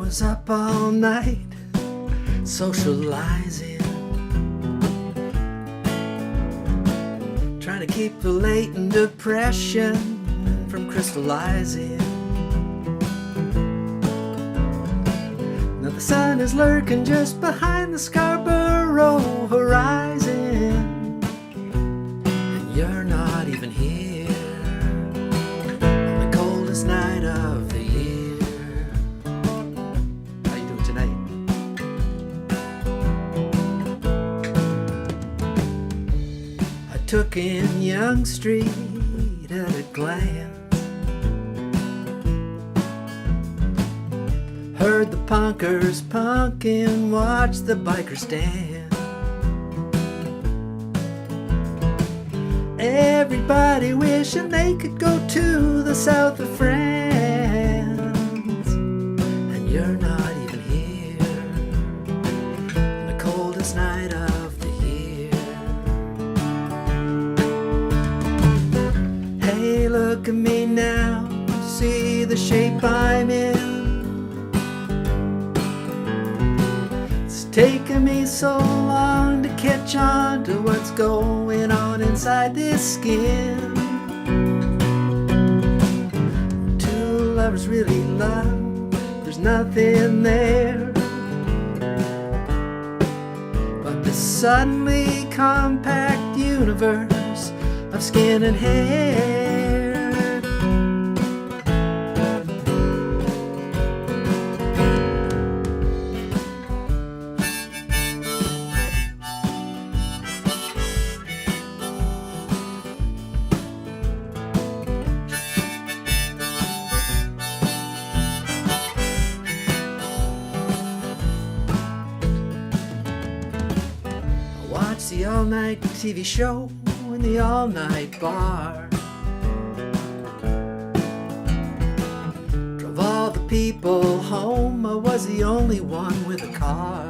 was up all night socializing, trying to keep the latent depression from crystallizing. Now the sun is lurking just behind the Scarborough horizon, and you're not even here on the coldest night of the year. How you doing tonight? I took in Young Street at a glance, heard the punkers punkin', watched the bikers dance. Everybody wishing they could go to the south of France, and you're not even here on the coldest night of the year. Hey, look at me now, see the shape I'm in. Taking me so long to catch on to what's going on inside this skin. lovers really love, there's nothing there but the suddenly compact universe of skin and hair. The all-night TV show in the all-night bar. Drove all the people home, I was the only one with a car.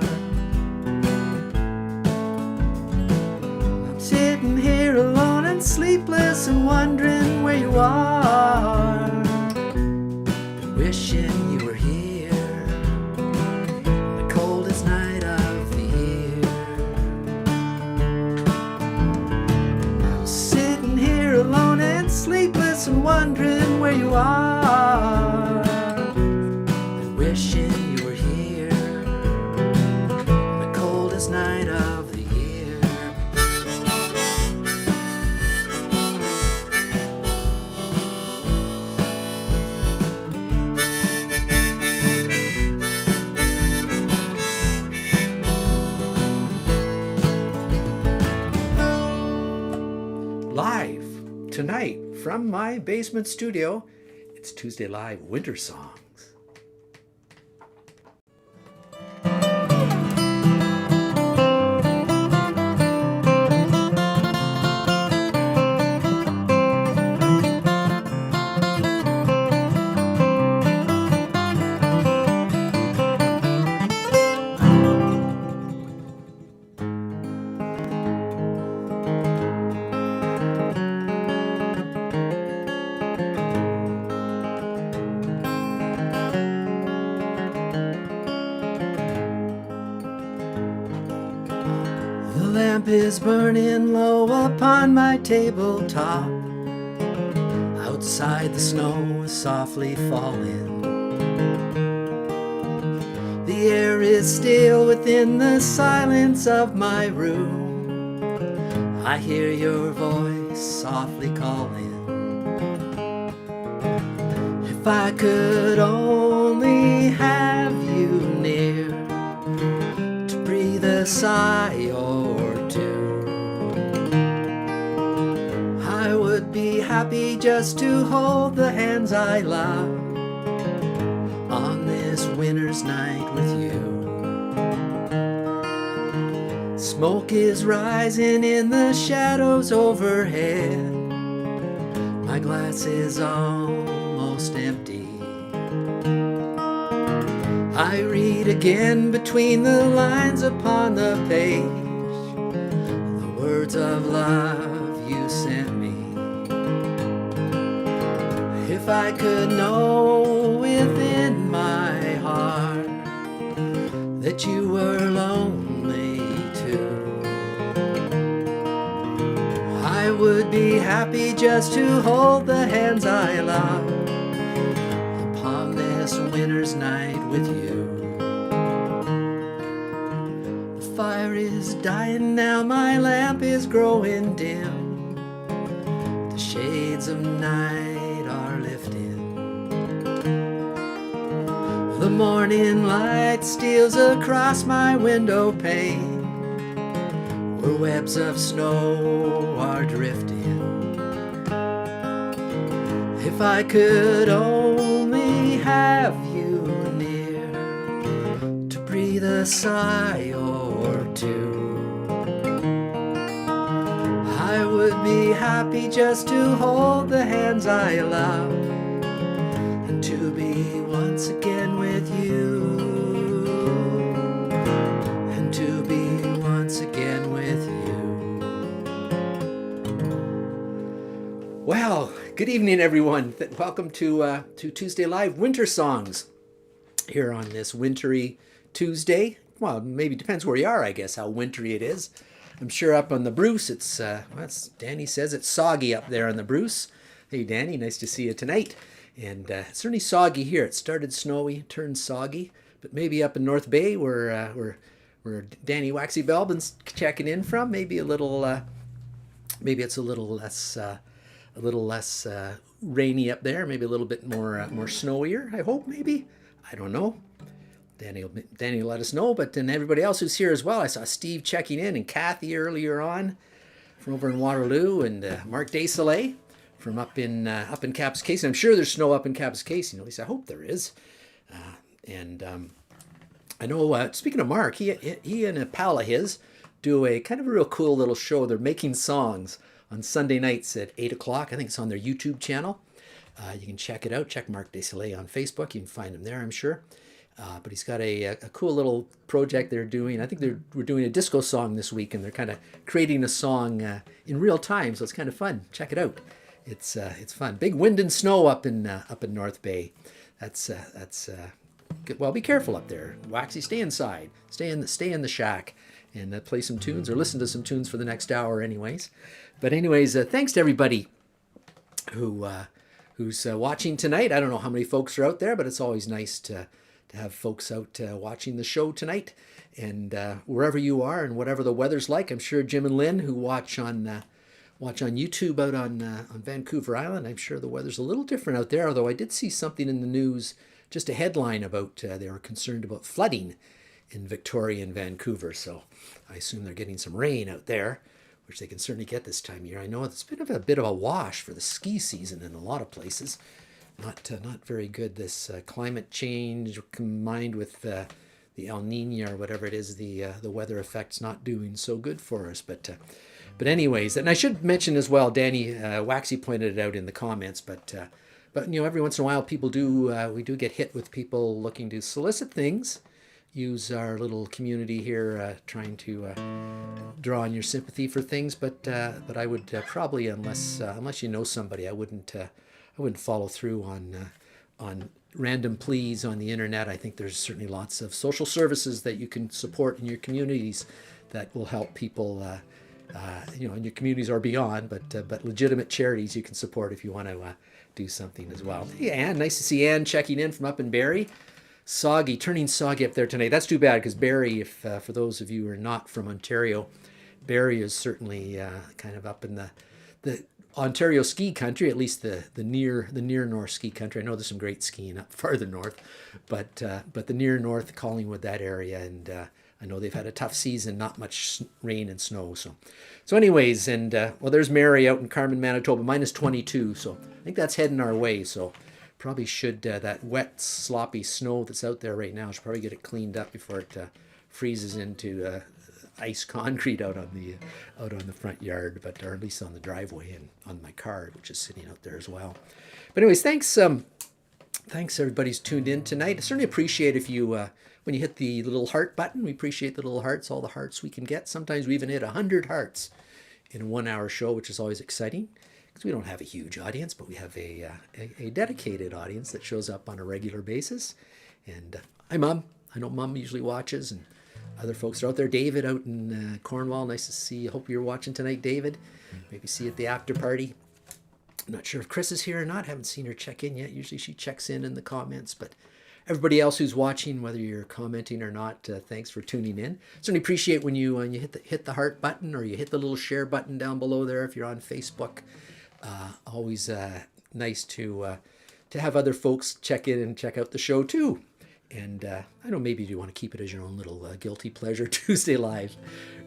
I'm sitting here alone and sleepless and wondering where you are, and wishing you were here on the coldest night of the year. Alone and sleepless and wondering where you are, and wishing you were here on the coldest night of the year. Live tonight from my basement studio, it's Tuesday Live Winter Songs. The lamp is burning low upon my tabletop. Outside the snow is softly falling. The air is still within the silence of my room. I hear your voice softly calling. If I could only have you near to breathe a sigh or two, I would be happy just to hold the hands I love on this winter's night with you. Smoke is rising in the shadows overhead. My glass is almost empty. I read again between the lines upon the page the words of love you sent me. If I could know within my heart that you were lonely too, I would be happy just to hold the hands I love upon this winter's night with you. The fire is dying now, my lamp is growing dim. The shades of night are lifting. The morning light steals across my window pane, where webs of snow are drifting. If I could only have you near to breathe a sigh or two, I would be happy just to hold the hands I love and to be once again with you, and to be once again with you. Well, good evening, everyone. Welcome to Tuesday Live Winter Songs here on this wintry Tuesday. Well, maybe depends where you are, I guess, how wintry it is. I'm sure up on the Bruce, it's Danny says it's soggy up there on the Bruce. Hey, Danny, nice to see you tonight. And it's certainly soggy here. It started snowy, turned soggy, but maybe up in North Bay where Danny Waxy Belbin's checking in from, maybe a little, maybe it's a little less rainy up there. Maybe a little bit more snowier. I hope maybe. I don't know. Danny will let us know. But then everybody else who's here as well. I saw Steve checking in and Kathy earlier on from over in Waterloo, and Mark Desaillet from up in Kapuskasing. I'm sure there's snow up in Kapuskasing. At least I hope there is. I know, speaking of Mark, he and a pal of his do a kind of a real cool little show. They're making songs on Sunday nights at 8 o'clock. I think it's on their YouTube channel. You can check it out. Check Mark Desaillet on Facebook. You can find him there, I'm sure. But he's got a cool little project they're doing. I think we're doing a disco song this week, and they're kind of creating a song in real time, so it's kind of fun. Check it out. It's fun. Big wind and snow up in North Bay. That's good. Well, be careful up there. Waxy, stay inside. Stay in the shack and play some tunes or listen to some tunes for the next hour, anyways. But anyways, thanks to everybody who's watching tonight. I don't know how many folks are out there, but it's always nice to have folks out watching the show tonight. And wherever you are and whatever the weather's like, I'm sure Jim and Lynn who watch on YouTube out on Vancouver Island, I'm sure the weather's a little different out there, although I did see something in the news, just a headline about they were concerned about flooding in Victoria and Vancouver. So I assume they're getting some rain out there, which they can certainly get this time of year. I know it's been a bit of a wash for the ski season in a lot of places. Not very good. This climate change combined with the El Nino or whatever it is, the weather effect's not doing so good for us. But anyways, and I should mention as well, Danny Waxy pointed it out in the comments, but every once in a while we do get hit with people looking to solicit things. Use our little community here trying to draw on your sympathy for things, but I would probably, unless you know somebody, I wouldn't follow through on random pleas on the internet. I think there's certainly lots of social services that you can support in your communities that will help people, in your communities or beyond. But legitimate charities you can support if you want to do something as well. Hey, Anne, nice to see Anne checking in from up in Barrie. Turning soggy up there tonight. That's too bad because Barrie, if for those of you who are not from Ontario, Barrie is certainly kind of up in the Ontario ski country, at least the near north ski country. I know there's some great skiing up farther north, but the near north, Collingwood, that area, and I know they've had a tough season, not much rain and snow. So anyways, and there's Mary out in Carmen, Manitoba, -22. So I think that's heading our way. So probably should that wet, sloppy snow that's out there right now, should probably get it cleaned up before it freezes into ice concrete out on the front yard, or at least on the driveway and on my car, which is sitting out there as well. But anyways, thanks everybody who's tuned in tonight. I certainly appreciate if you when you hit the little heart button. We appreciate the little hearts, all the hearts we can get. Sometimes we even hit 100 hearts in a 1-hour show, which is always exciting because we don't have a huge audience, but we have a dedicated audience that shows up on a regular basis. And hi, Mom. I know Mom usually watches, and other folks are out there. David out in Cornwall, nice to see you. Hope you're watching tonight, David. Maybe see you at the after party. I'm not sure if Chris is here or not. Haven't seen her check in yet. Usually she checks in the comments. But everybody else who's watching, whether you're commenting or not, thanks for tuning in. Certainly appreciate when you hit the heart button or you hit the little share button down below there if you're on Facebook. Always nice to have other folks check in and check out the show too. And I know maybe you want to keep it as your own little guilty pleasure Tuesday Live.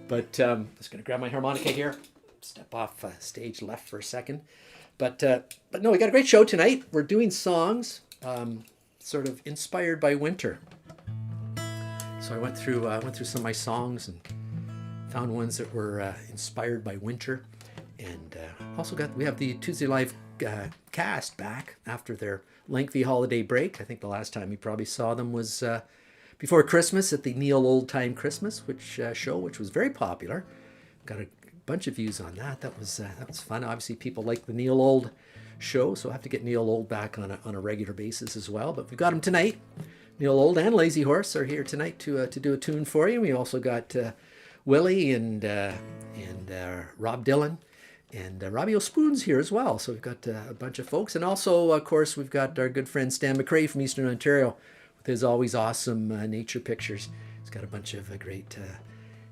But I'm just going to grab my harmonica here, step off stage left for a second. But no, we got a great show tonight. We're doing songs sort of inspired by winter. So I went through some of my songs and found ones that were inspired by winter. And also we have the Tuesday Live cast back after their lengthy holiday break. I think the last time you probably saw them was before Christmas at the Neil Old Time Christmas show, which was very popular. Got a bunch of views on that. That was fun. Obviously, people like the Neil Old show, so I have to get Neil Old back on a regular basis as well. But we've got him tonight. Neil Old and Lazy Horse are here tonight to do a tune for you. We also got Willie and Rob Dylan And Robbie O'Spoon's here as well. So we've got a bunch of folks. And also, of course, we've got our good friend Stan McRae from Eastern Ontario with his always awesome nature pictures. He's got a bunch of great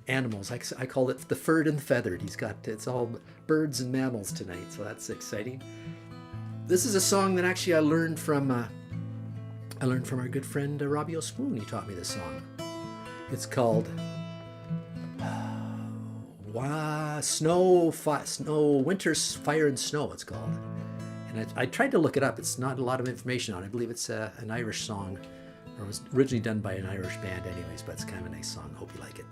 animals. I call it the furred and the feathered. It's all birds and mammals tonight, so that's exciting. This is a song that actually I learned from our good friend Robbie O'Spoon. He taught me this song. It's called Winter's Fire and Snow, it's called. And I tried to look it up. It's not a lot of information on it. I believe it's an Irish song, or it was originally done by an Irish band anyways, but it's kind of a nice song. Hope you like it.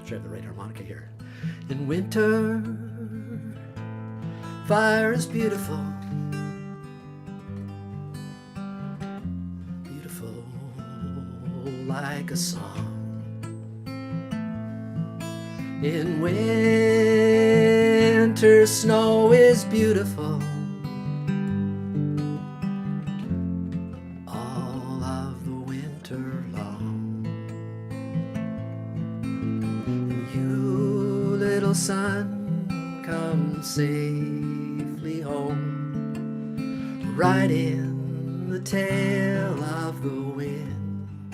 Try the right harmonica here. In winter, fire is beautiful, beautiful like a song. In winter, snow is beautiful, all of the winter long. You, little son, come safely home, riding the tail of the wind.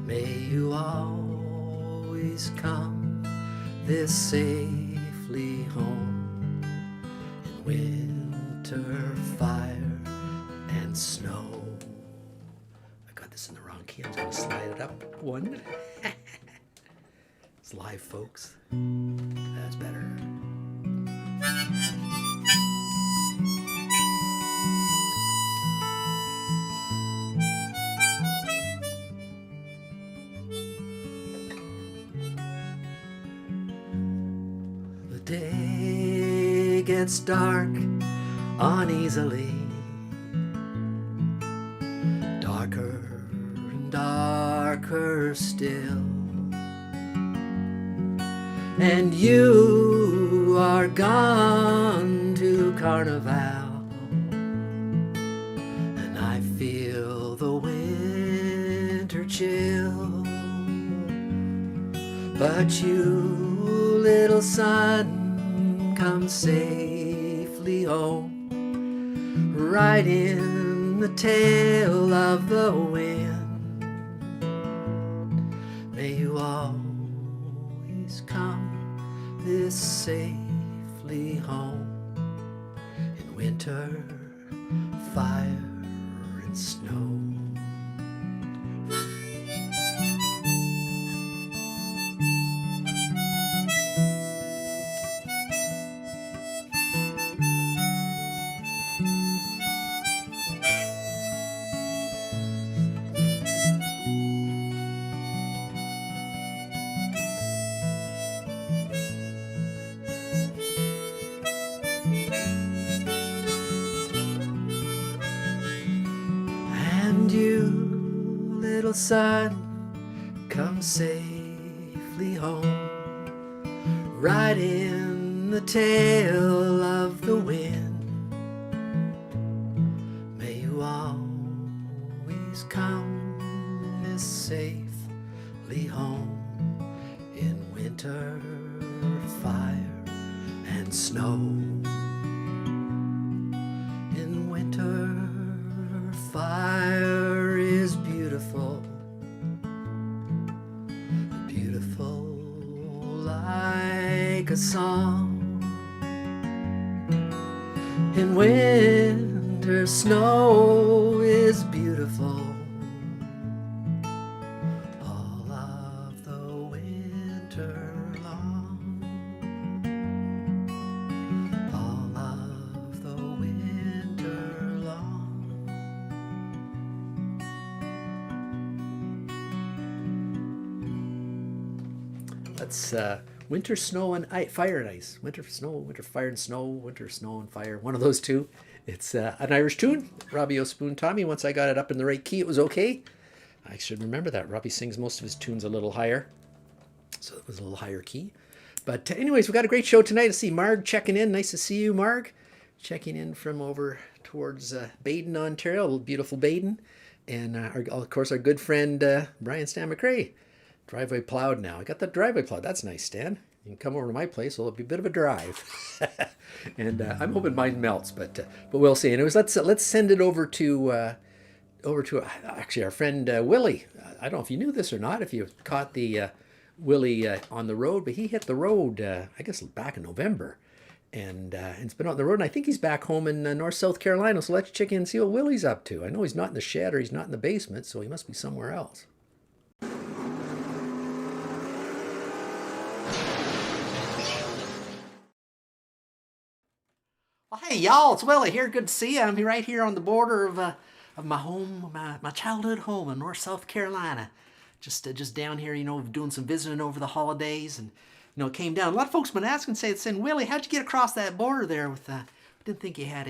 May you always come this safely home in winter, fire, and snow. I got this in the wrong key. I'm going to slide it up one. It's live, folks. That's better. The day gets dark uneasily, darker and darker still. And you are gone to Carnival, and I feel the winter chill. But you, little son, come safely home, riding the tail of the wind. May you always come this safely home in winter, fire, and snow. And you, little son, come safely home, riding the tail of the wind. May you always come as safely home in winter, fire, and snow. In winter, fire is beautiful, beautiful like a song. In winter, snow is beautiful, all of the winter long, all of the winter long. That's winter, snow, and fire and ice. Winter, snow, winter, fire and snow, winter, snow, and fire. One of those two. It's an Irish tune. Robbie O'Spoon taught me. Once I got it up in the right key, it was okay. I should remember that. Robbie sings most of his tunes a little higher, so it was a little higher key. But anyways, we got a great show tonight. To see Marg checking in. Nice to see you, Marg. Checking in from over towards Baden, Ontario. Beautiful Baden. And of course, our good friend Brian Stan McRae. Driveway plowed now. I got the driveway plowed. That's nice, Stan. You can come over to my place. Well, it'll be a bit of a drive. And I'm hoping mine melts, but we'll see. Anyways, let's send it over to actually our friend Willie. I don't know if you knew this or not, if you caught the Willie on the road, but he hit the road, I guess, back in November. And it's been on the road, and I think he's back home in North South Carolina. So let's check in and see what Willie's up to. I know he's not in the shed or he's not in the basement, so he must be somewhere else. Well, hey, y'all, it's Willie here. Good to see you. I'm right here on the border of my home, my childhood home in North South Carolina. Just down here, doing some visiting over the holidays, and it came down. A lot of folks have been asking, saying, Willie, how'd you get across that border there? Didn't think you had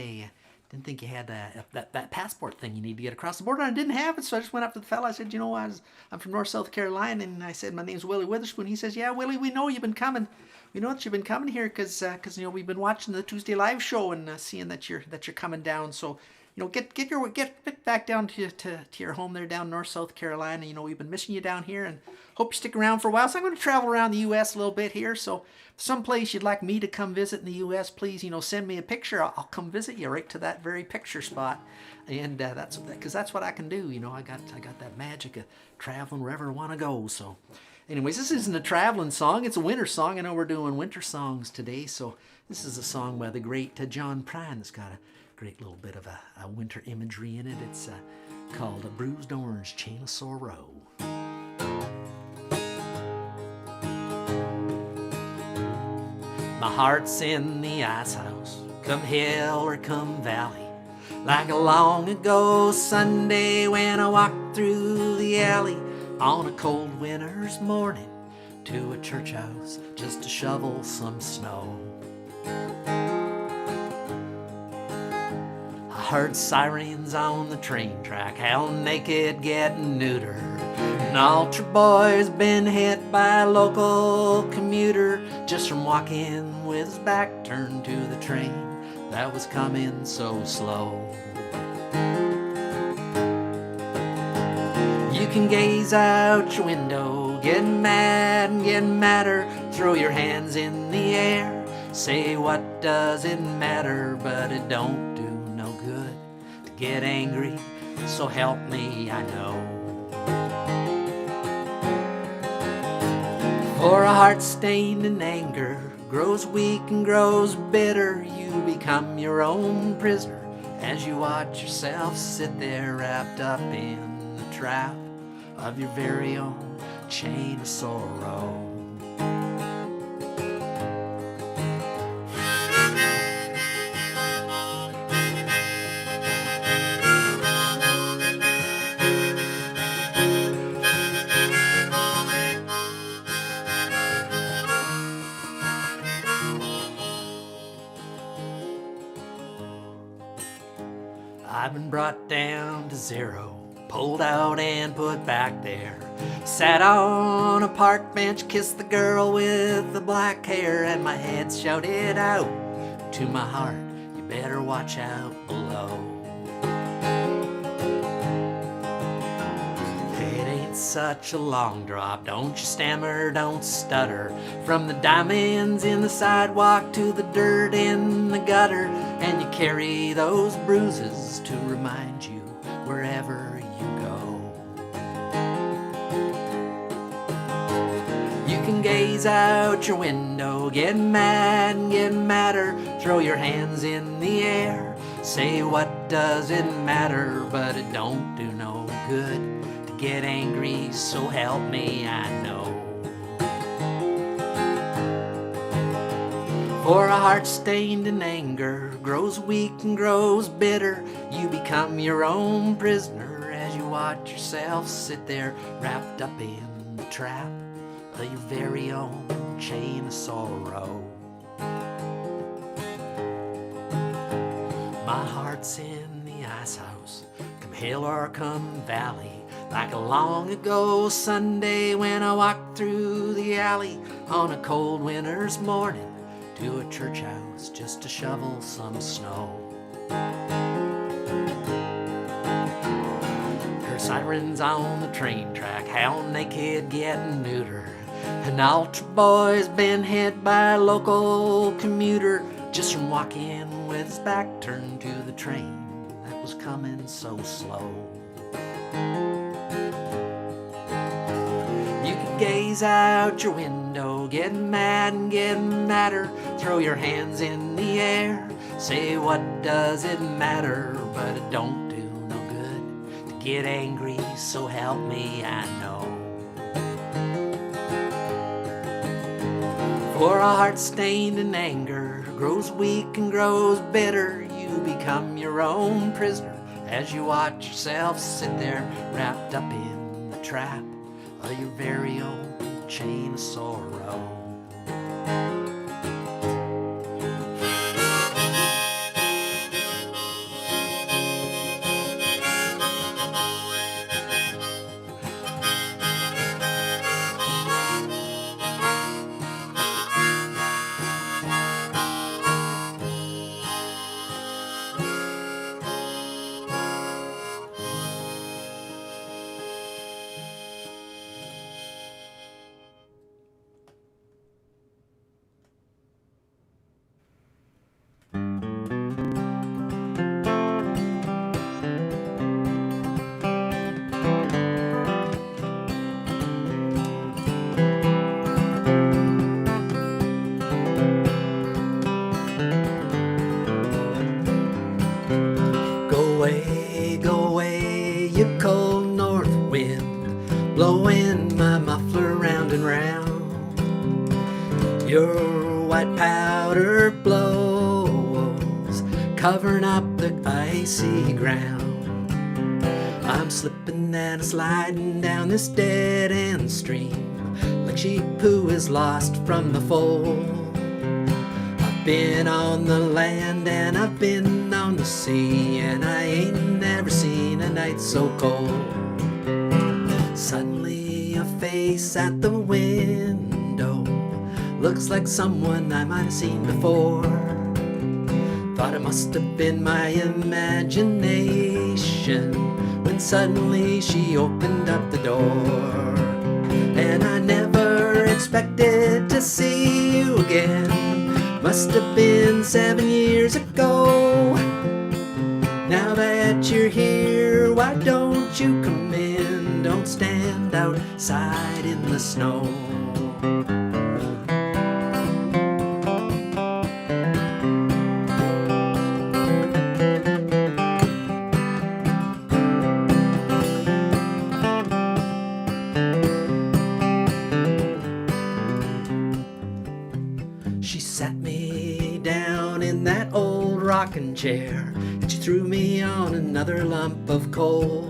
that passport thing you need to get across the border. And I didn't have it, so I just went up to the fella. I said, I'm from North South Carolina, and I said, my name's Willy Witherspoon. He says, yeah, Willie, we know you've been coming. We know that you've been coming here because we've been watching the Tuesday live show and seeing that you're coming down. So get back down to your home there down North South Carolina. We've been missing you down here and hope you stick around for a while. So I'm going to travel around the U.S. a little bit here. So if someplace you'd like me to come visit in the U.S., please send me a picture. I'll come visit you right to that very picture spot. And that's what I can do. I got that magic of traveling wherever I want to go. So anyways, this isn't a traveling song. It's a winter song. I know we're doing winter songs today. So this is a song by the great John Prine that's got a great little bit of a winter imagery in it. It's called A Bruised Orange Chain of Sorrow. My heart's in the ice house, come hill or come valley, like a long ago Sunday when I walked through the alley on a cold winter's morning to a church house just to shovel some snow. I heard sirens on the train track, hell naked getting neutered. An altar boy's been hit by a local commuter just from walking with his back turned to the train that was coming so slow. You can gaze out your window, getting mad and getting madder, throw your hands in the air, say what does it matter, but it don't do no good to get angry, so help me I know. For a heart stained in anger grows weak and grows bitter, you become your own prisoner as you watch yourself sit there wrapped up in the trap of your very own chain of sorrow. I've been brought down to zero, pulled out and put back there. Sat on a park bench, kissed the girl with the black hair, and my head shouted out to my heart, you better watch out below. It ain't such a long drop, don't you stammer, don't stutter, from the diamonds in the sidewalk to the dirt in the gutter, and you carry those bruises to remind you wherever you go. You can gaze out your window, get mad and get madder, throw your hands in the air, say what does it matter, but it don't do no good to get angry, so help me I know. For a heart stained in anger grows weak and grows bitter, you become your own prisoner as you watch yourself sit there wrapped up in the trap of your very own chain of sorrow. My heart's in the ice house, come hill or come valley, like a long ago Sunday when I walked through the alley on a cold winter's morning to a church house just to shovel some snow. Her sirens on the train track, hell naked getting neuter. An altar boy's been hit by a local commuter just from walking with his back turned to the train that was coming so slow. You could gaze out your window, getting mad and getting madder, throw your hands in the air, say what does it matter, but it don't do no good to get angry, so help me I know. For a heart stained in anger grows weak and grows bitter, you become your own prisoner as you watch yourself sit there wrapped up in the trap of your very own chain of sorrow. Go away, you cold north wind, blowing my muffler round and round. Your white powder blows, covering up the icy ground. I'm slipping and sliding down this dead-end stream, like sheep who is lost from the fold. I've been on the land and I've been on the sea, and I ain't never seen a night so cold. Suddenly a face at the window looks like someone I might have seen before. Thought it must have been my imagination when suddenly she opened up the door. And I never expected to see you again, must have been 7 years ago. Now that you're here, why don't you come in? Don't stand outside in the snow. She sat me down in that old rocking chair, and she threw me on another lump of coal.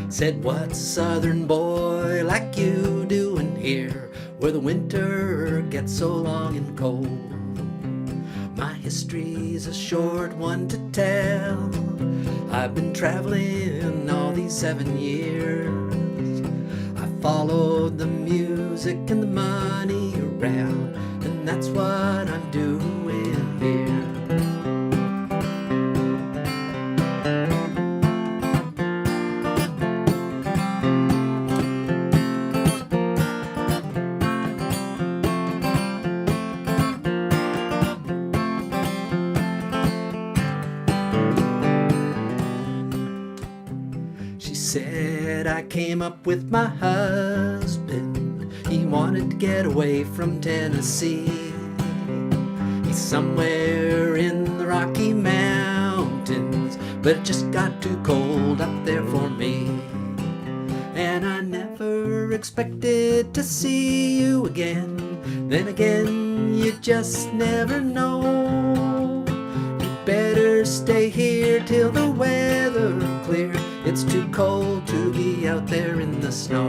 Said, what's a southern boy like you doing here, where the winter gets so long and cold? My history's a short one to tell. I've been traveling all these 7 years. I followed the music and the money around, and that's what I'm doing here. She said I came up with my husband. He wanted to get away from Tennessee. He's somewhere in the Rocky Mountains, but it just got too cold up there for me. And I never expected to see you again. Then again, you just never know. You better stay here till the weather clears. It's too cold to be out there in the snow.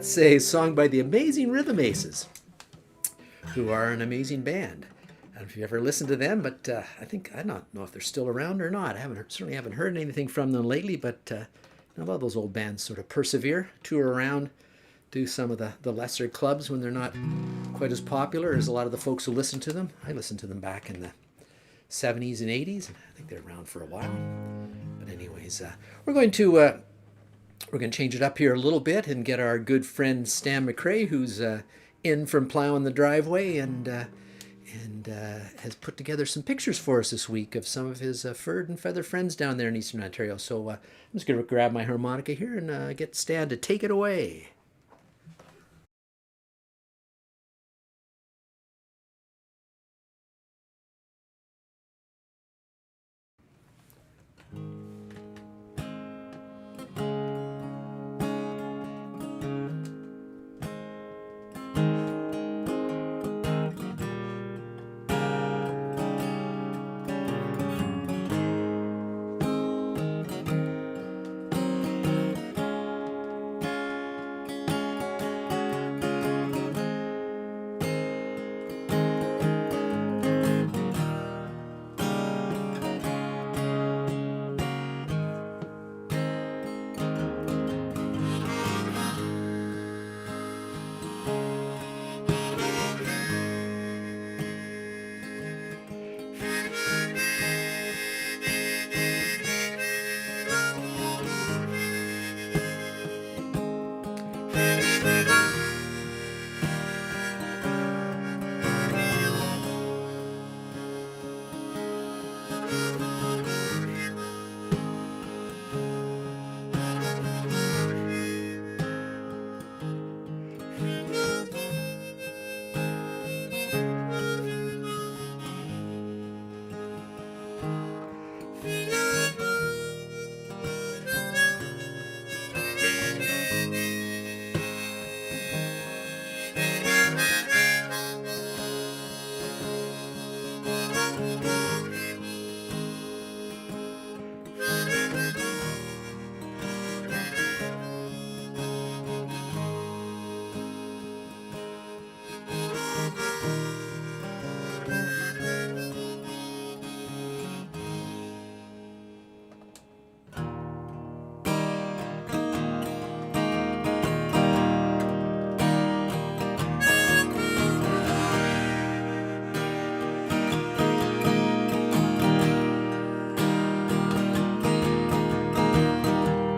That's a song by the Amazing Rhythm Aces, who are an amazing band. I don't know if you've ever listened to them, but I don't know if they're still around or not. Certainly haven't heard anything from them lately, but a lot of those old bands sort of persevere, tour around, do some of the lesser clubs when they're not quite as popular as a lot of the folks who listen to them. I listened to them back in the 70s and 80s, and I think they're around for a while. But anyways, we're going to change it up here a little bit and get our good friend Stan McRae, who's in from plowing the driveway and has put together some pictures for us this week of some of his furred and feather friends down there in Eastern Ontario. So I'm just going to grab my harmonica here and get Stan to take it away.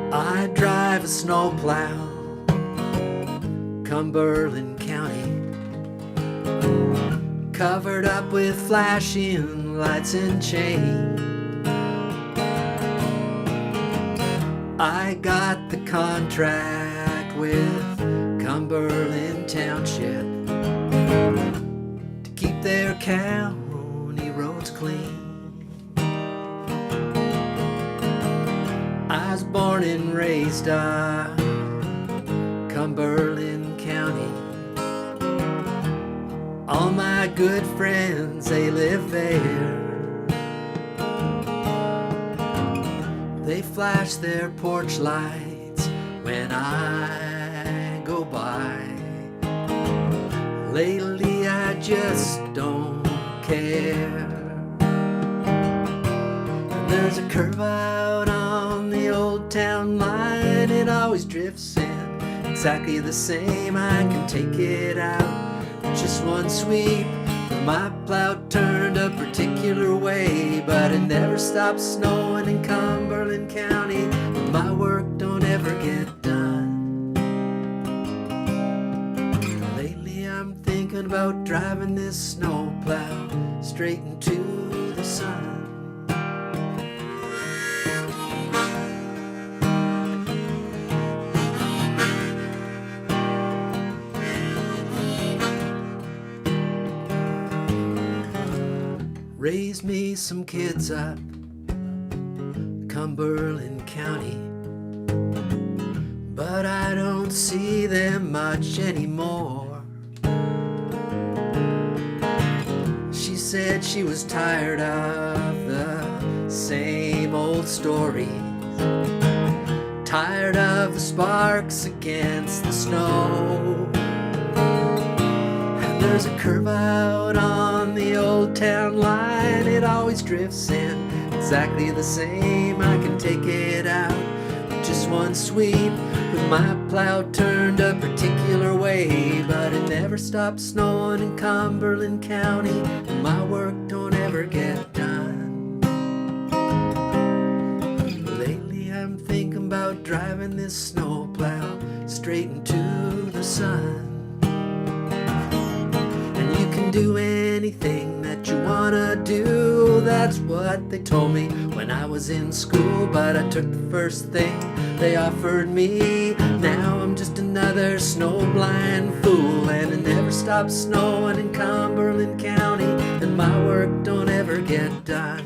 I drive a snowplow, Cumberland County, covered up with flashing lights and chain. I got the contract with Cumberland Township to keep their county roads clean. I was born and raised Cumberland County. All my good friends, they live there. They flash their porch lights when I go by. Lately I just don't care. And there's a curve out on the old town line. It always drifts in exactly the same. I can take it out with just one sweep. My plow turned a particular way, but it never stops snowing in Cumberland County. My work don't ever get done. Lately I'm thinking about driving this snowplow straight into the sun. Raised me some kids up Cumberland County, but I don't see them much anymore. She said she was tired of the same old stories, tired of the sparks against the snow. And there's a curve out on the old town line. It always drifts in exactly the same. I can take it out with just one sweep, with my plow turned a particular way. But it never stops snowing in Cumberland County, and my work don't ever get done. Lately I'm thinking about driving this snowplow straight into the sun. And you can do anything that you wanna do, that's what they told me when I was in school. But I took the first thing they offered me. Now I'm just another snowblind fool, and it never stops snowing in Cumberland County, and my work don't ever get done.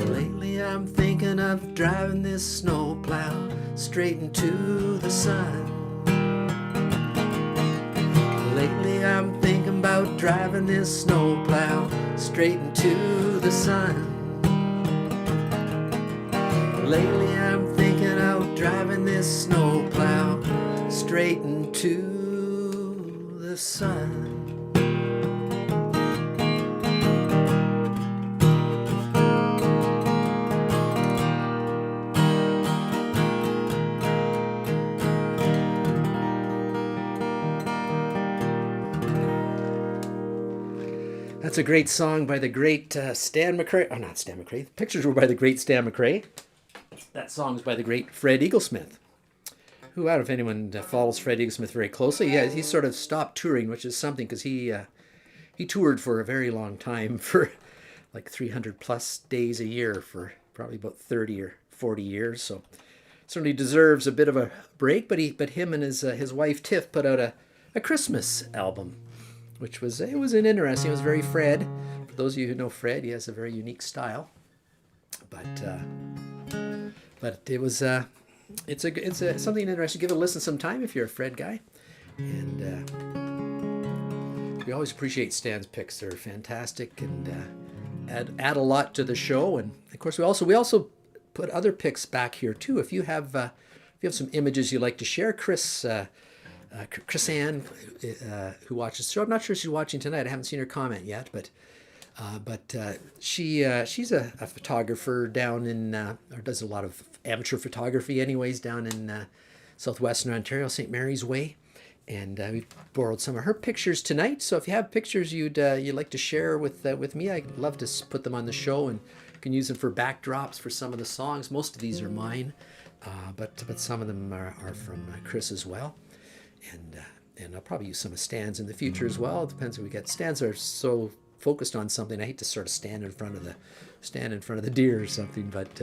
Lately I'm thinking of driving this snowplow straight into the sun. Lately I'm thinking about driving this snowplow straight into the sun. Lately I'm thinking of driving this snowplow straight into the sun. That's a great song by the great Stan McRae. Oh, not Stan McRae. The pictures were by the great Stan McRae. That song's by the great Fred Eaglesmith, who, I don't know if anyone follows Fred Eaglesmith very closely. Yeah, he sort of stopped touring, which is something, because he toured for a very long time, for like 300 plus days a year for probably about 30 or 40 years. So certainly deserves a bit of a break. But him and his wife Tiff put out a Christmas album, which was it was interesting. It was very Fred. For those of you who know Fred, he has a very unique style. But it was it's something interesting. Give it a listen sometime if you're a Fred guy. And we always appreciate Stan's picks. They're fantastic and add a lot to the show. And of course we also put other picks back here too. If you have some images you'd like to share, Chris Ann, who watches the show. I'm not sure she's watching tonight. I haven't seen her comment yet, but she's a photographer down in, or does a lot of amateur photography anyways, down in southwestern Ontario, St. Mary's Way. And we borrowed some of her pictures tonight. So if you have pictures you'd like to share with me, I'd love to put them on the show, and you can use them for backdrops for some of the songs. Most of these are mine, but some of them are from Chris as well. And I'll probably use some of Stan's in the future as well. It depends if we get. Stan's are so focused on something. I hate to sort of stand in front of the deer or something. But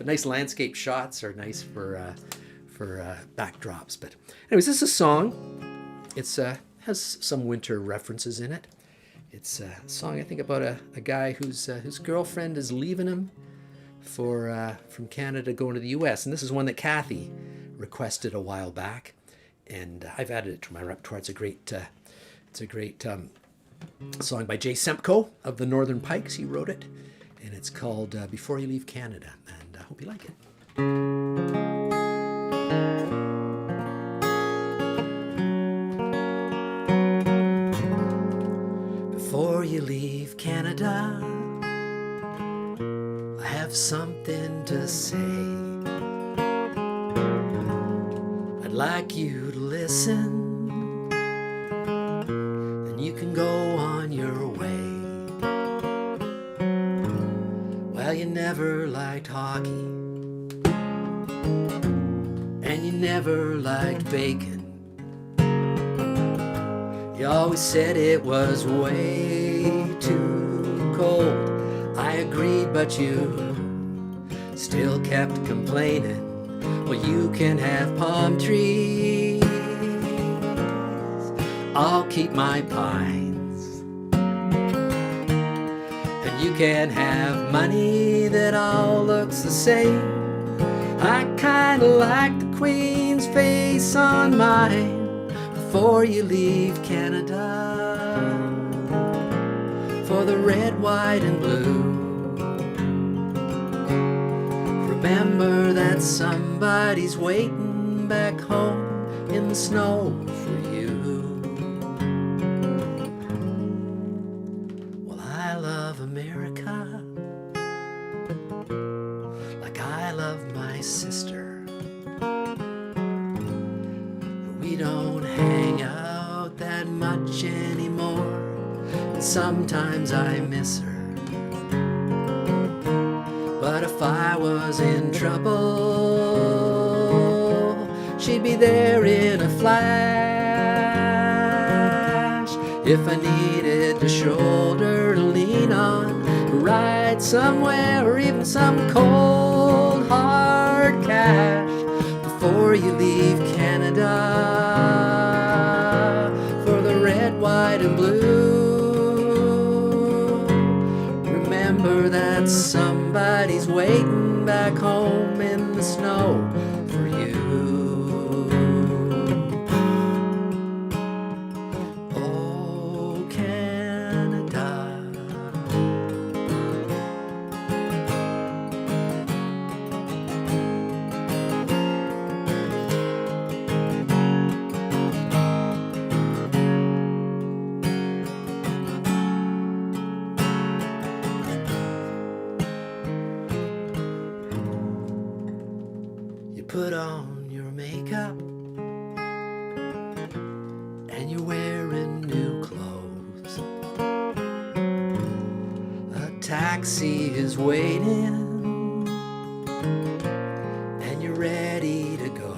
nice landscape shots are nice for backdrops. But anyways, this is a song. It's has some winter references in it. It's a song I think about a guy whose girlfriend is leaving him from Canada going to the U.S. And this is one that Kathy requested a while back. And I've added it to my repertoire. It's a great song by Jay Semko of the Northern Pikes. He wrote it, and it's called Before You Leave Canada. And I hope you like it. Before you leave Canada, I have something to say. I'd like you to listen, and you can go on your way. Well, you never liked hockey, and you never liked bacon. You always said it was way too cold. I agreed, but you still kept complaining. Well, you can have palm trees, I'll keep my pines. And you can have money that all looks the same. I kinda like the Queen's face on mine. Before you leave Canada, for the red, white, and blue, remember that somebody's waiting back home in the snow for you. Well, I love America like I love my sister. We don't hang out that much anymore, and sometimes I miss her. But if I was in trouble, she'd be there in a flash. If I needed a shoulder to lean on, a ride somewhere, or even some cold hard cash. Before you leave Canada for the red, white, and blue, remember that somebody's waiting back home in the snow for you. Oh, Canada. Put on your makeup and you're wearing new clothes. A taxi is waiting and you're ready to go.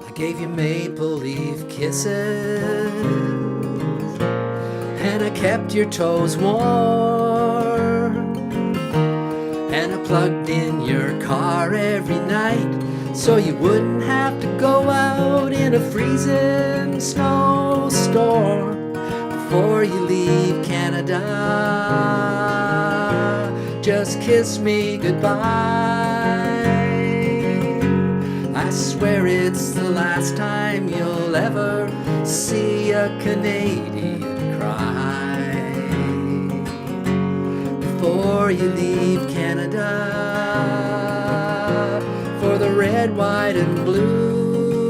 I gave you maple leaf kisses and I kept your toes warm. And I plugged in your car every night so you wouldn't have to go out in a freezing snowstorm. Before you leave Canada, just kiss me goodbye. I swear it's the last time you'll ever see a Canadian cry. Before you leave Canada for the red, white, and blue,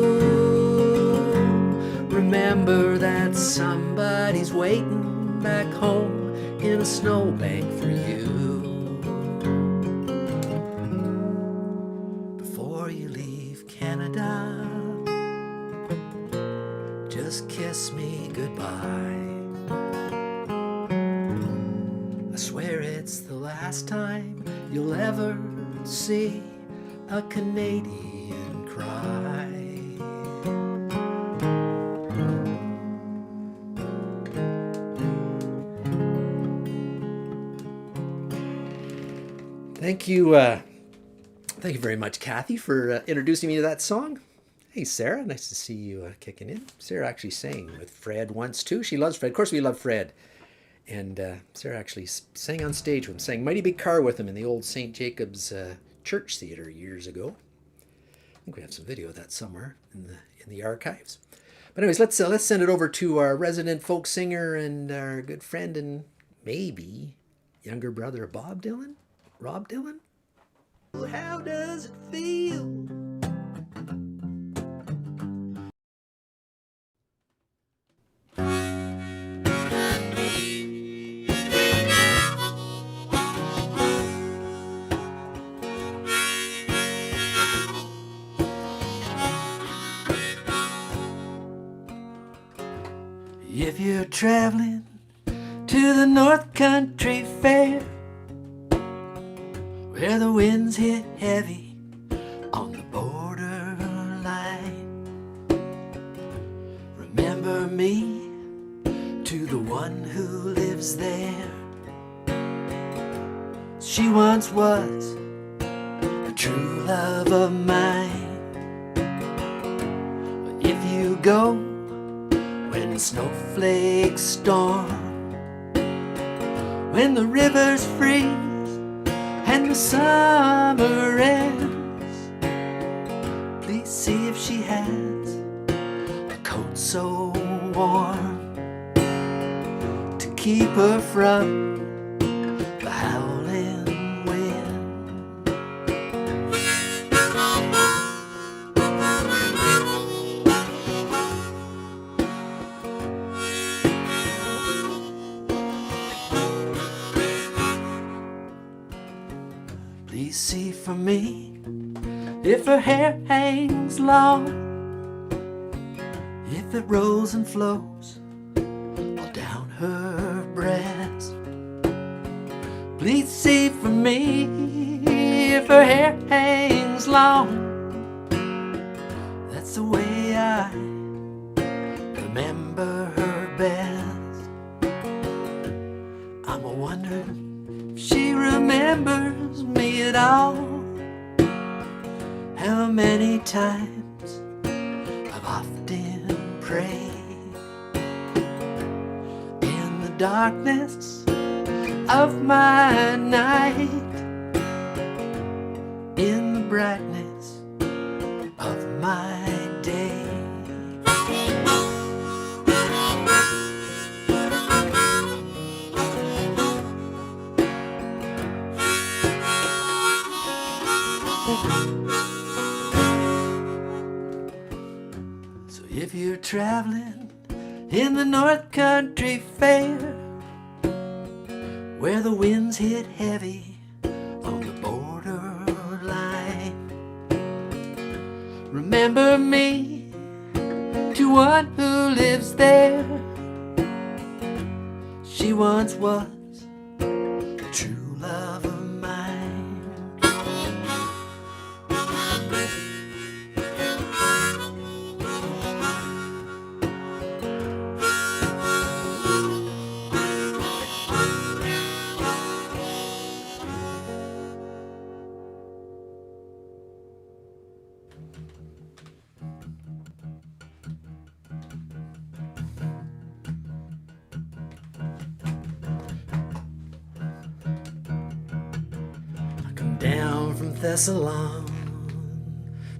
remember that somebody's waiting back home in a snowbank for you. Before you leave Canada, just kiss me goodbye. I swear it's the last time you'll ever see a Canadian cry. Thank you very much, Kathy, for introducing me to that song. Hey, Sarah, nice to see you kicking in. Sarah actually sang with Fred once, too. She loves Fred. Of course, we love Fred. And Sarah actually sang on stage with him, sang Mighty Big Car with him in the old St. Jacob's Church Theatre years ago. I think we have some video of that somewhere in the archives. But anyways, let's send it over to our resident folk singer and our good friend and maybe younger brother of Bob Dylan, Rob Dylan. How does it feel? If you're traveling to the North Country Fair, where the winds hit heavy on the borderline, remember me to the one who lives there. She once was a true love of mine. But if you go when the snowflakes storm, when the rivers freeze and the summer ends, please see if she has a coat so warm to keep her from the howling wind. Please see for me if her hair hangs long, if it rolls and flows all down her breast. Please see for me if her hair hangs long. That's the way I remember her best. I'm a-wondering if she remembers me at all. How many times I've often prayed in the darkness of my night, in the brightness of my day. So if you're traveling in the North Country Fair, where the winds hit heavy on the borderline, remember me to one who lives there. She once was a true love of mine. Down from Thessalon,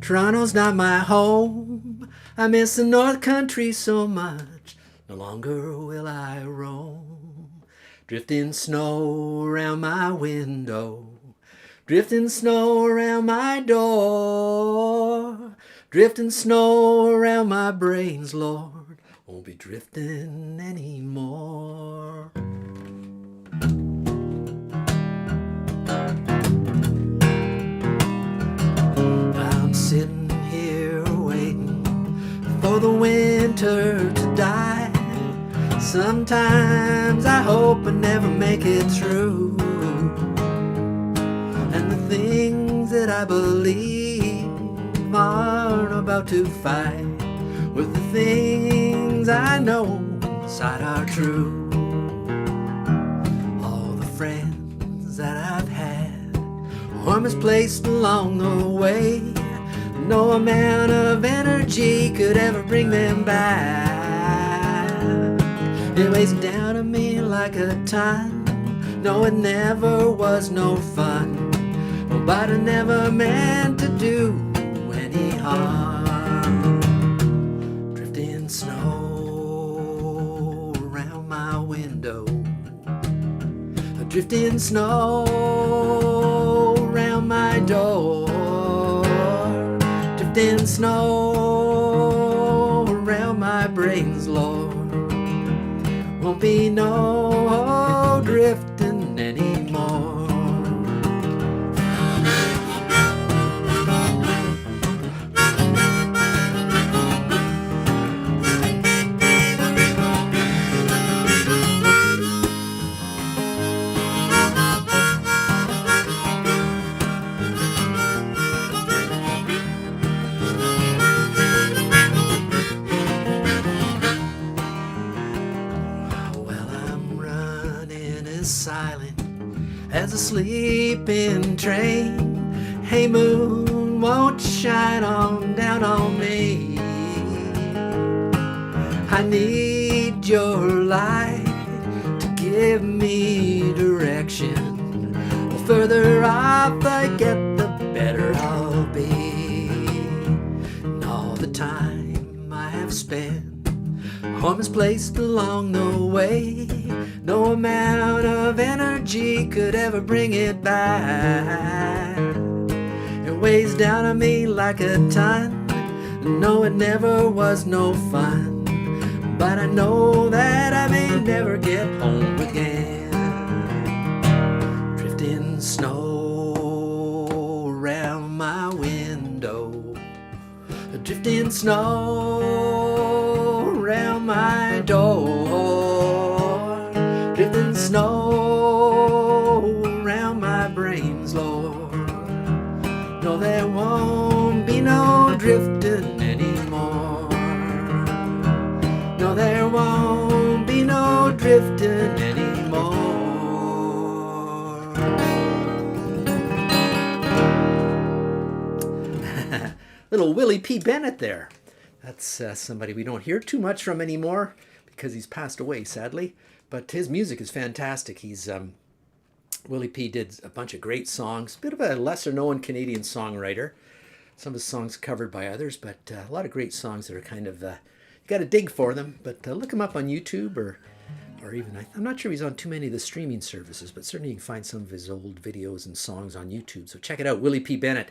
Toronto's not my home. I miss the North Country so much, no longer will I roam. Drifting snow around my window, drifting snow around my door, drifting snow around my brains, Lord, won't be drifting anymore. Sitting here waiting for the winter to die. Sometimes I hope I never make it through, and the things that I believe aren't about to fight with the things I know inside are true. All the friends that I've had or misplaced along the way, no amount of energy could ever bring them back. It weighs down on me like a ton. No, it never was no fun, but I never meant to do any harm. Drifting snow around my window, drifting snow around my door, drifting snow around my brains, Lord. Won't be no drifting anymore. Silent as a sleeping train. Hey moon, won't you shine on down on me? I need your light to give me direction. The further off I get, the better I'll be. And all the time I have spent or misplaced along the way, no amount of energy could ever bring it back. It weighs down on me like a ton. No, it never was no fun, but I know that I may never get home again. Drifting snow drifting snow round my door, drifting snow round my brains, Lord. No, there won't be no drifting anymore. No, there won't be no drifting anymore. Little Willie P. Bennett there. That's somebody we don't hear too much from anymore because he's passed away, sadly. But his music is fantastic. Willie P. did a bunch of great songs. Bit of a lesser-known Canadian songwriter. Some of his songs covered by others, but a lot of great songs that are kind of you got to dig for them. But look him up on YouTube or even I'm not sure he's on too many of the streaming services, but certainly you can find some of his old videos and songs on YouTube. So check it out, Willie P. Bennett.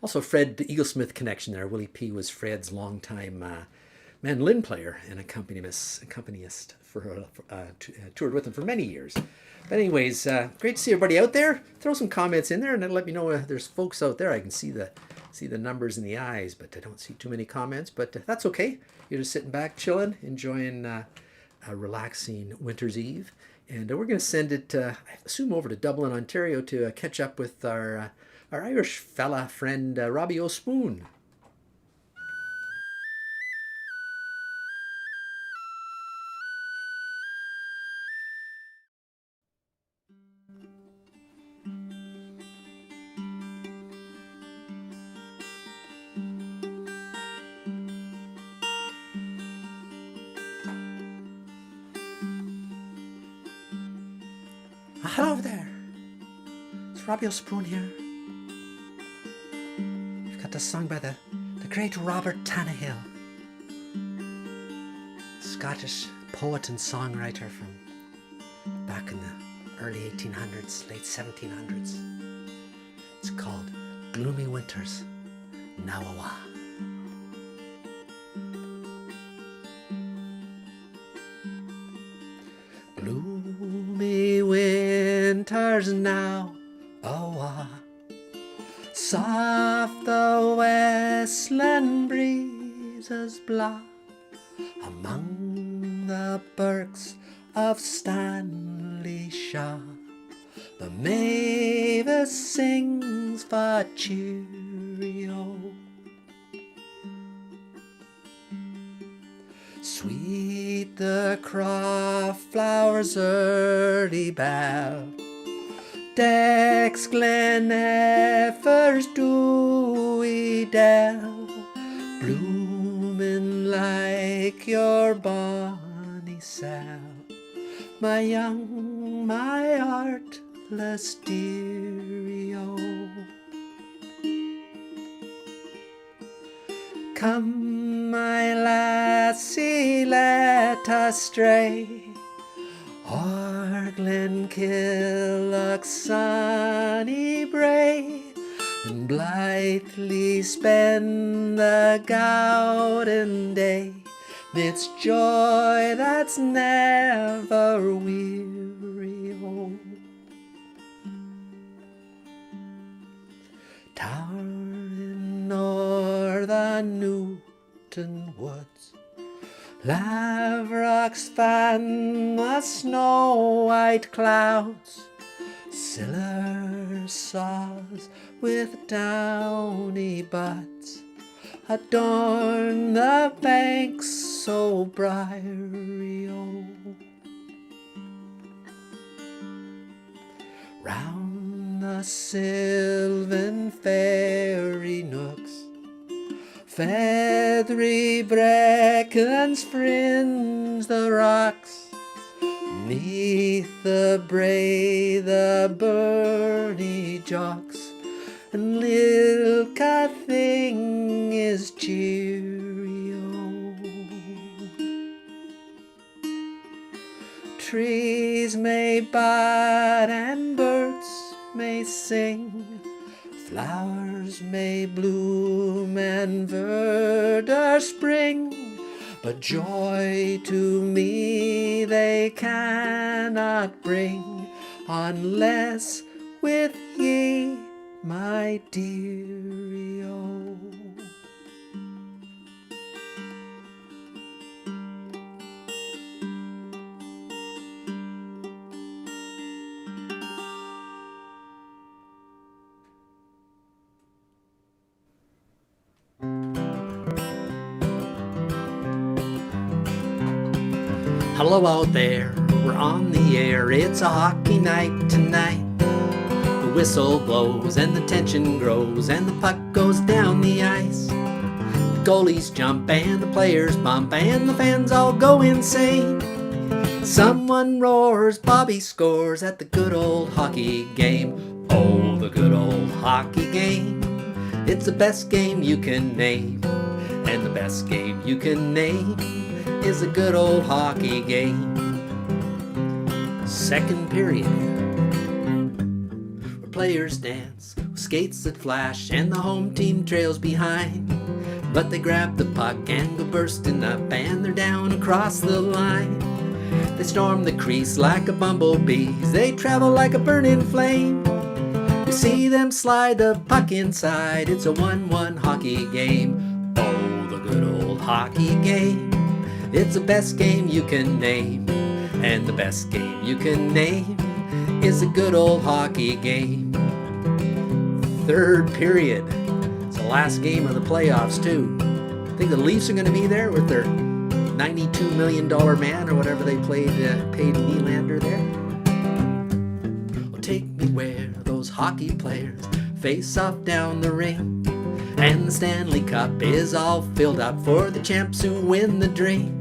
Also, Fred the Eaglesmith connection there. Willie P. was Fred's longtime mandolin player and accompanist for toured with him for many years. But anyways, great to see everybody out there. Throw some comments in there and let me know there's folks out there. I can see the numbers in the eyes, but I don't see too many comments. But that's okay. You're just sitting back, chilling, enjoying a relaxing winter's eve. And we're going to send it, I assume, over to Dublin, Ontario to catch up with our Irish fella friend, Robbie O'Spoon. Hello there. It's Robbie O'Spoon here. We've got the song by the great Robert Tannahill, Scottish poet and songwriter from back in the early 1800s, late 1700s. It's called Gloomy Winters, Nawawa. Gloomy winters now, oh, soft the westland breezes blow among the birks of Stanley Shaw. The mavis sings for cheerio. Sweet the crawflower's early bough decks Glen Effer's dewy dell, blooming like your bonny sow, my young, my artless dearie-o. Come, my lassie, let us stray o'er Glenkilloch's sunny brae, and blithely spend the gowden day midst joy that's never weary-o. Towering o'er the Newton woods, lavrocks fan the snow-white clouds, siller saws with downy buds adorn the banks so briery-o. Round the sylvan fairy nooks, feathery brackens fringe the rocks, neath the brae the burnie jocks, and lilka thing is cheery-o. Trees may bud and birds may sing, flowers may bloom and verdure spring, but joy to me they cannot bring, unless with ye, my dearie-o. Hello out there, we're on the air. It's a hockey night tonight. The whistle blows and the tension grows and the puck goes down the ice. The goalies jump and the players bump and the fans all go insane. Someone roars, Bobby scores at the good old hockey game. Oh, the good old hockey game. It's the best game you can name. And the best game you can name is a good old hockey game. Second period, where players dance with skates that flash and the home team trails behind. But they grab the puck and go bursting up and they're down across the line. They storm the crease like a bumblebee, they travel like a burning flame. We see them slide the puck inside, it's a 1-1 hockey game. Oh, the good old hockey game. It's the best game you can name. And the best game you can name is a good old hockey game. Third period. It's the last game of the playoffs too. I think the Leafs are going to be there with their $92 million man or whatever they paid Nylander there. Well, take me where those hockey players face off down the ring. And the Stanley Cup is all filled up for the champs who win the drink.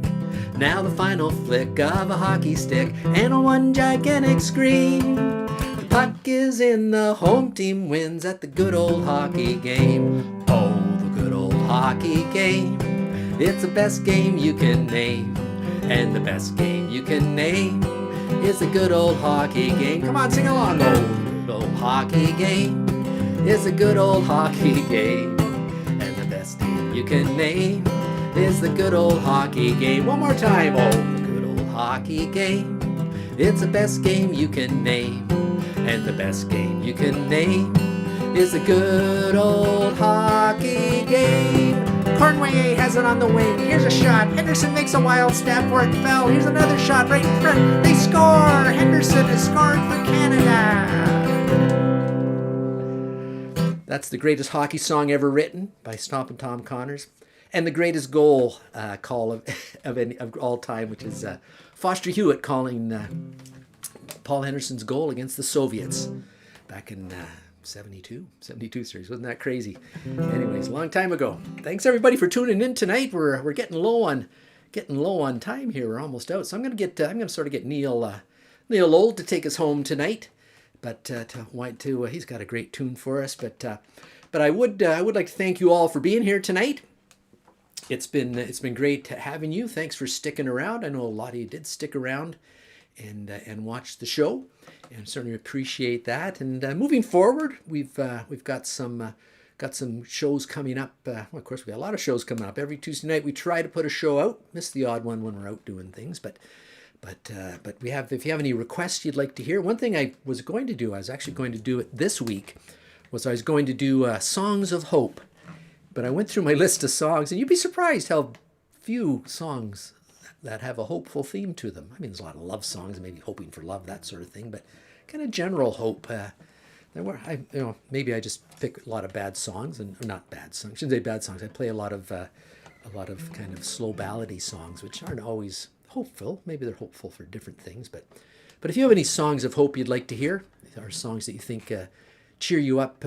Now the final flick of a hockey stick and a one gigantic scream. The puck is in, the home team wins at the good old hockey game. Oh, the good old hockey game. It's the best game you can name. And the best game you can name is the good old hockey game. Come on, sing along. Oh, the good old hockey game is a good old hockey game. And the best game you can name is the good old hockey game. One more time. Oh, the good old hockey game. It's the best game you can name. And the best game you can name is the good old hockey game. Cornway has it on the wing. Here's a shot. Henderson makes a wild stab where it fell. Here's another shot right in front. They score. Henderson has scored for Canada. That's the greatest hockey song ever written by Stompin' Tom Connors. And the greatest goal call of all time, which is Foster Hewitt calling Paul Henderson's goal against the Soviets back in 72 series. Wasn't that crazy? Anyways, a long time ago. Thanks everybody for tuning in tonight. We're getting low on time here. We're almost out, so I'm gonna sort of get Neil Old to take us home tonight. But he's got a great tune for us. But I would like to thank you all for being here tonight. It's been great having you. Thanks for sticking around. I know a lot of you did stick around and watch the show, and certainly appreciate that. And moving forward, we've got some shows coming up. Well, of course, we got a lot of shows coming up. Every Tuesday night we try to put a show out. Miss the odd one when we're out doing things, but we have. If you have any requests you'd like to hear, one thing I was actually going to do it this week, was I was going to do Songs of Hope. But I went through my list of songs, and you'd be surprised how few songs that have a hopeful theme to them. I mean, there's a lot of love songs, maybe hoping for love, that sort of thing, but kind of general hope. Maybe I just pick a lot of bad songs, and not bad songs. I shouldn't say bad songs. I play a lot of kind of slow ballady songs, which aren't always hopeful. Maybe they're hopeful for different things, but if you have any songs of hope you'd like to hear, or songs that you think cheer you up,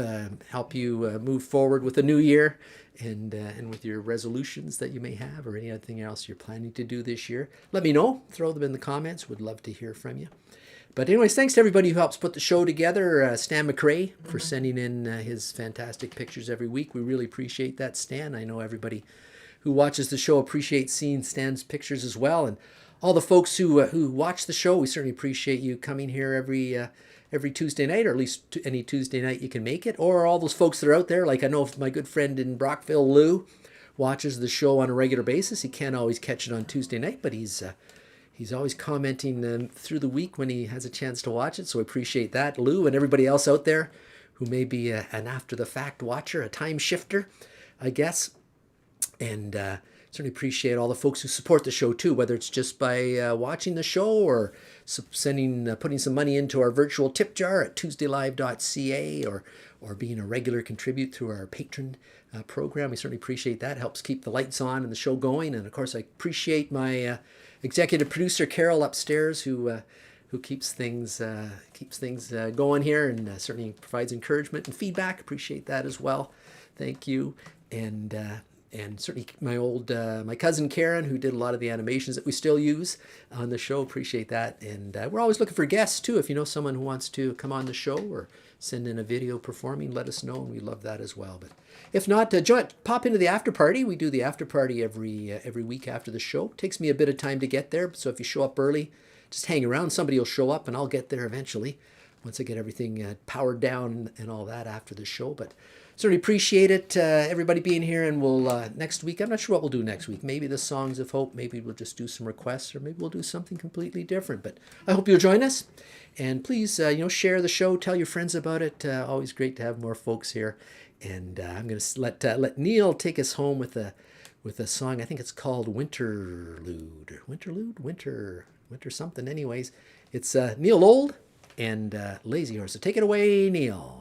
help you move forward with the new year, and with your resolutions that you may have, or anything else you're planning to do this year, let me know. Throw them in the comments. Would love to hear from you. But anyways, thanks to everybody who helps put the show together. Stan McRae for sending in his fantastic pictures every week. We really appreciate that, Stan. I know everybody who watches the show appreciates seeing Stan's pictures as well. And all the folks who watch the show, we certainly appreciate you coming here every Tuesday night, or at least any Tuesday night you can make it. Or all those folks that are out there, like I know my good friend in Brockville, Lou, watches the show on a regular basis. He can't always catch it on Tuesday night, but he's always commenting through the week when he has a chance to watch it. So I appreciate that, Lou, and everybody else out there who may be an after-the-fact watcher, a time shifter, I guess. And certainly appreciate all the folks who support the show too, whether it's just by watching the show or putting some money into our virtual tip jar at tuesdaylive.ca, or being a regular contribute through our patron program. We certainly appreciate that. It helps keep the lights on and the show going. And of course, I appreciate my executive producer Carol upstairs, who keeps things going here, and certainly provides encouragement and feedback. Appreciate that as well. Thank you. And certainly my cousin Karen, who did a lot of the animations that we still use on the show. Appreciate that. And we're always looking for guests too. If you know someone who wants to come on the show or send in a video performing, let us know, and we love that as well. But if not, pop into the after party. We do the after party every week after the show. It takes me a bit of time to get there, so if you show up early, just hang around. Somebody will show up, and I'll get there eventually once I get everything powered down and all that after the show. But certainly appreciate it, everybody being here, and we'll next week, I'm not sure what we'll do next week. Maybe the Songs of Hope, maybe we'll just do some requests, or maybe we'll do something completely different. But I hope you'll join us, and please, share the show, tell your friends about it. Always great to have more folks here. And I'm going to let Neil take us home with a song. I think it's called Winter something. Anyways, it's Neil Old and Lazy Horse. So take it away, Neil.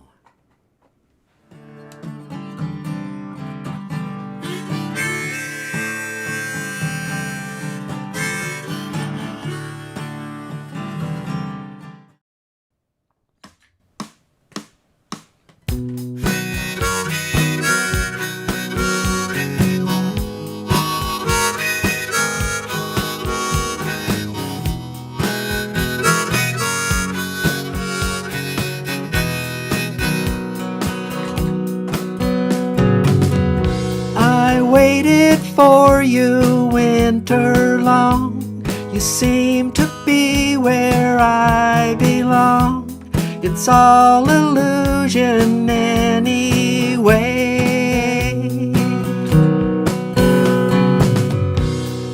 For you winter long, you seem to be where I belong. It's all illusion anyway.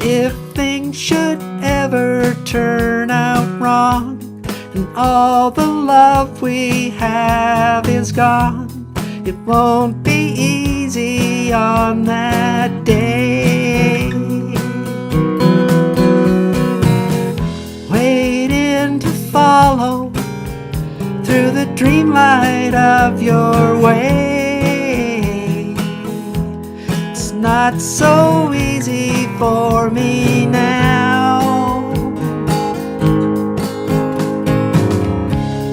If things should ever turn out wrong, and all the love we have is gone, it won't be easy on that day. Waiting to follow through the dreamlight of your way. It's not so easy for me now.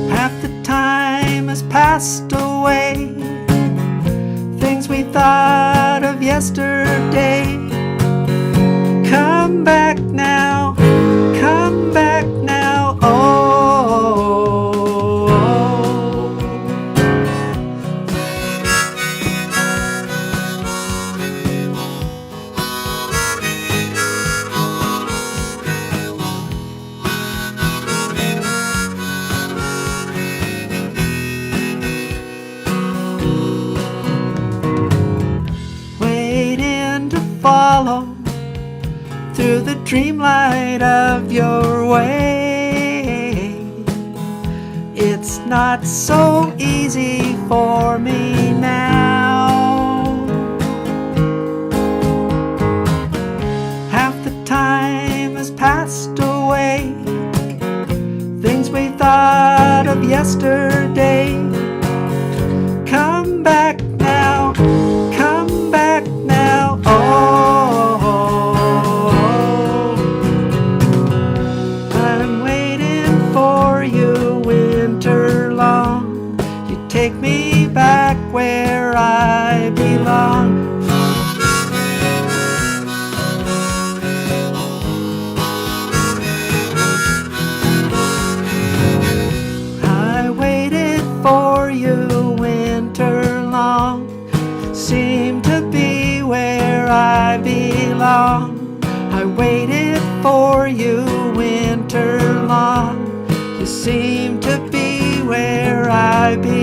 Half the time has passed away. Things we thought of yesterday. Come back now, come back now, oh, oh. Waiting to follow through the dreamlight of your way. It's not so easy for me now. Half the time has passed away. Things we thought of yesterday. Come back now, come back now, oh, oh, oh. I'm waiting for you winter long. You take me back where I belong. I waited for you winter long. Seem to be where I belong. I waited for you winter long. You seem to be where I belong.